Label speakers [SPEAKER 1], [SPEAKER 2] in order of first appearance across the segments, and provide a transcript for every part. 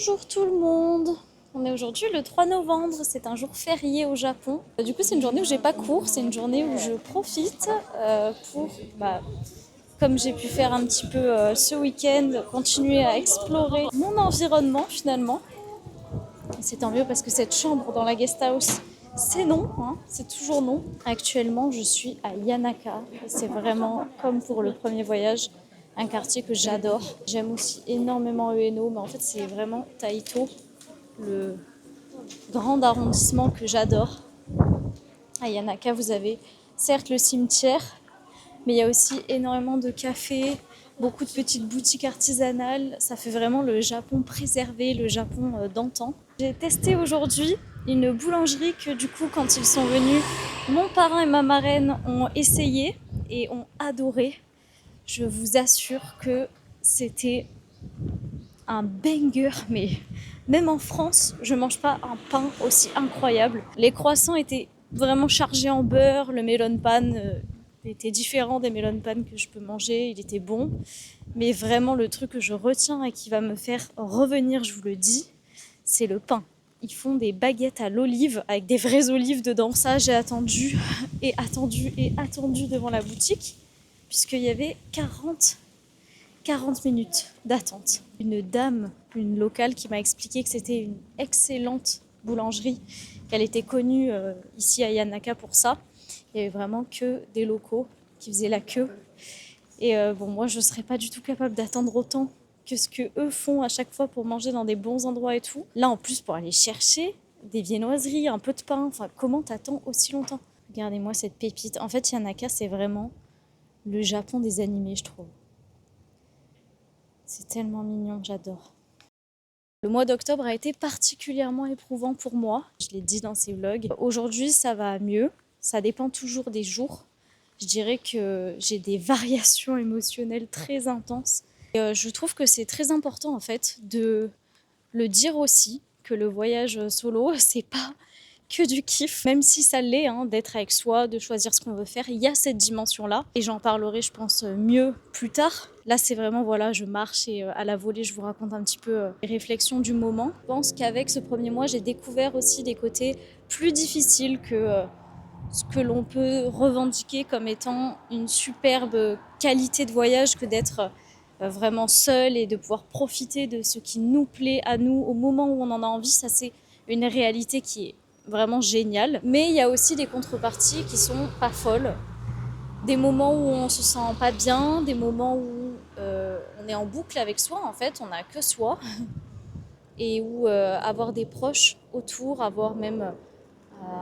[SPEAKER 1] Bonjour tout le monde. On est aujourd'hui le 3 novembre, c'est un jour férié au Japon. Du coup c'est une journée où j'ai pas cours, c'est une journée où je profite pour, comme j'ai pu faire un petit peu ce week-end, continuer à explorer mon environnement finalement. Et c'est tant mieux parce que cette chambre dans la guest house, c'est non, hein, c'est toujours non. Actuellement je suis à Yanaka et c'est vraiment comme pour le premier voyage, un quartier que j'adore. J'aime aussi énormément Ueno, mais en fait c'est vraiment Taito, le grand arrondissement que j'adore. À Yanaka, vous avez certes le cimetière, mais il y a aussi énormément de cafés, beaucoup de petites boutiques artisanales. Ça fait vraiment le Japon préservé, le Japon d'antan. J'ai testé aujourd'hui une boulangerie que du coup, quand ils sont venus, mon parrain et ma marraine ont essayé et ont adoré. Je vous assure que c'était un banger, mais même en France, je mange pas un pain aussi incroyable. Les croissants étaient vraiment chargés en beurre, le melon pan était différent des melon pan que je peux manger, il était bon. Mais vraiment, le truc que je retiens et qui va me faire revenir, je vous le dis, c'est le pain. Ils font des baguettes à l'olive avec des vraies olives dedans. Ça, j'ai attendu et attendu et attendu devant la boutique, puisqu'il y avait 40 minutes d'attente. Une dame, une locale qui m'a expliqué que c'était une excellente boulangerie, qu'elle était connue ici à Yanaka pour ça. Il y avait vraiment que des locaux qui faisaient la queue. Et moi je ne serais pas du tout capable d'attendre autant que ce que eux font à chaque fois pour manger dans des bons endroits et tout. Là en plus pour aller chercher des viennoiseries, un peu de pain, enfin comment t'attends aussi longtemps? Regardez-moi cette pépite. En fait Yanaka c'est vraiment le Japon des animés je trouve. C'est tellement mignon, j'adore. Le mois d'octobre a été particulièrement éprouvant pour moi. Je l'ai dit dans ces vlogs. Aujourd'hui, ça va mieux. Ça dépend toujours des jours. Je dirais que j'ai des variations émotionnelles très intenses. Et je trouve que c'est très important en fait de le dire aussi, que le voyage solo, c'est pas que du kiff, même si ça l'est, hein, d'être avec soi, de choisir ce qu'on veut faire, il y a cette dimension-là. Et j'en parlerai, je pense, mieux plus tard. Là, c'est vraiment, voilà, je marche et à la volée, je vous raconte un petit peu les réflexions du moment. Je pense qu'avec ce premier mois, j'ai découvert aussi des côtés plus difficiles que ce que l'on peut revendiquer comme étant une superbe qualité de voyage que d'être vraiment seul et de pouvoir profiter de ce qui nous plaît à nous au moment où on en a envie. Ça, c'est une réalité qui est vraiment génial. Mais il y a aussi des contreparties qui sont pas folles. Des moments où on se sent pas bien, des moments où on est en boucle avec soi, en fait, on n'a que soi, et où avoir des proches autour, avoir même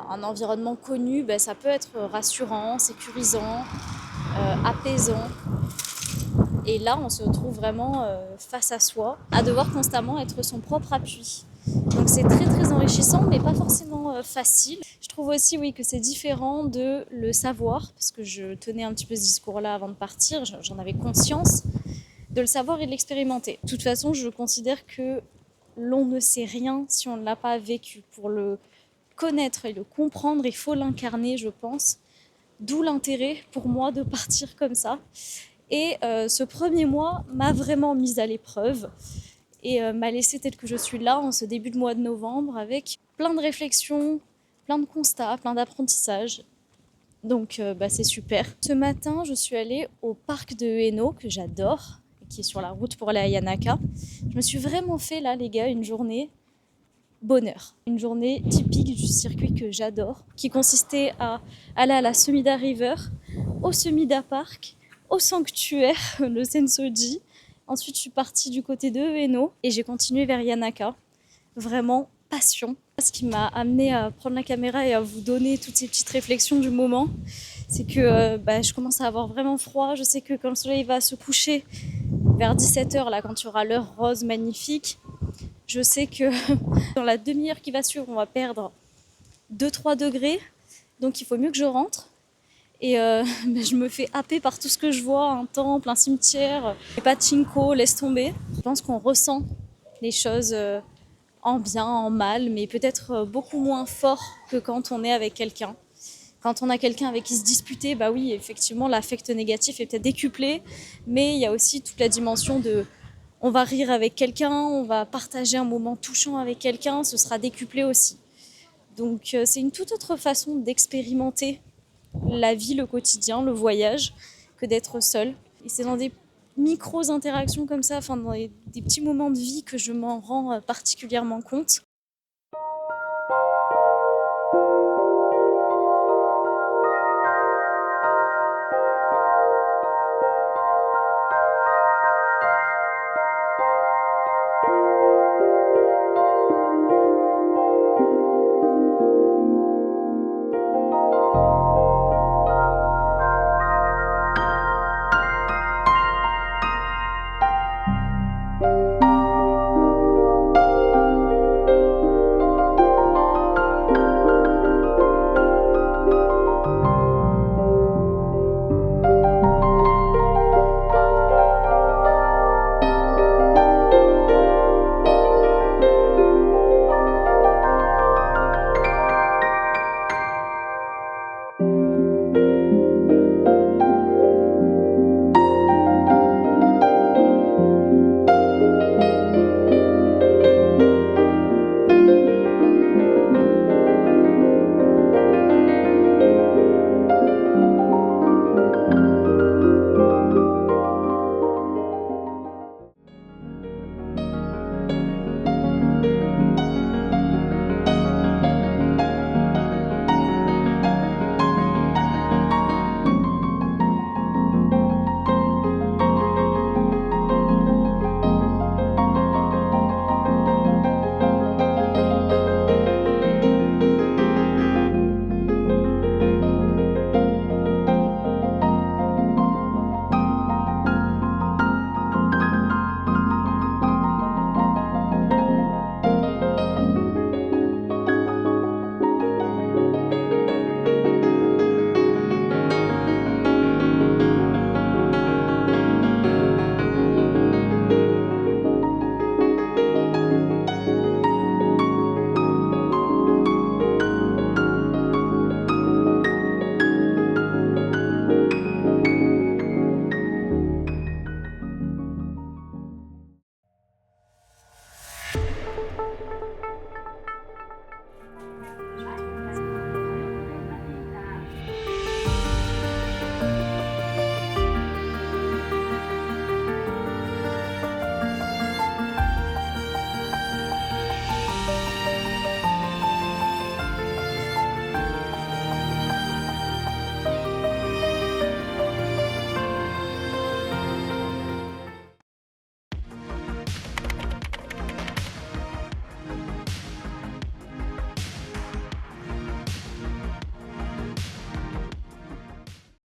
[SPEAKER 1] un environnement connu, ben, ça peut être rassurant, sécurisant, apaisant. Et là, on se retrouve vraiment face à soi, à devoir constamment être son propre appui. Donc c'est très très enrichissant, mais pas forcément facile. Je trouve aussi oui que c'est différent de le savoir, parce que je tenais un petit peu ce discours-là avant de partir, j'en avais conscience, de le savoir et de l'expérimenter. De toute façon, je considère que l'on ne sait rien si on ne l'a pas vécu. Pour le connaître et le comprendre, il faut l'incarner, je pense. D'où l'intérêt pour moi de partir comme ça. Et ce premier mois m'a vraiment mise à l'épreuve et m'a laissée telle que je suis là en ce début de mois de novembre avec plein de réflexions, plein de constats, plein d'apprentissages. Donc c'est super. Ce matin, je suis allée au parc de Ueno, que j'adore, qui est sur la route pour aller à Yanaka. Je me suis vraiment fait là, les gars, une journée bonheur. Une journée typique du circuit que j'adore, qui consistait à aller à la Sumida River, au Sumida Park, au sanctuaire, le Sensoji. Ensuite, je suis partie du côté de Ueno et j'ai continué vers Yanaka. Vraiment passion. Ce qui m'a amené à prendre la caméra et à vous donner toutes ces petites réflexions du moment, c'est que je commence à avoir vraiment froid. Je sais que quand le soleil va se coucher vers 17h, là, quand il y aura l'heure rose magnifique, je sais que dans la demi-heure qui va suivre, on va perdre 2-3 degrés. Donc il faut mieux que je rentre. Et je me fais happer par tout ce que je vois, un temple, un cimetière, les pachinko, laisse tomber. Je pense qu'on ressent les choses en bien, en mal, mais peut-être beaucoup moins fort que quand on est avec quelqu'un. Quand on a quelqu'un avec qui se disputer, bah oui, effectivement, l'affect négatif est peut-être décuplé, mais il y a aussi toute la dimension de on va rire avec quelqu'un, on va partager un moment touchant avec quelqu'un, ce sera décuplé aussi. Donc c'est une toute autre façon d'expérimenter la vie, le quotidien, le voyage, que d'être seul. Et c'est dans des micro-interactions comme ça, enfin dans des petits moments de vie que je m'en rends particulièrement compte.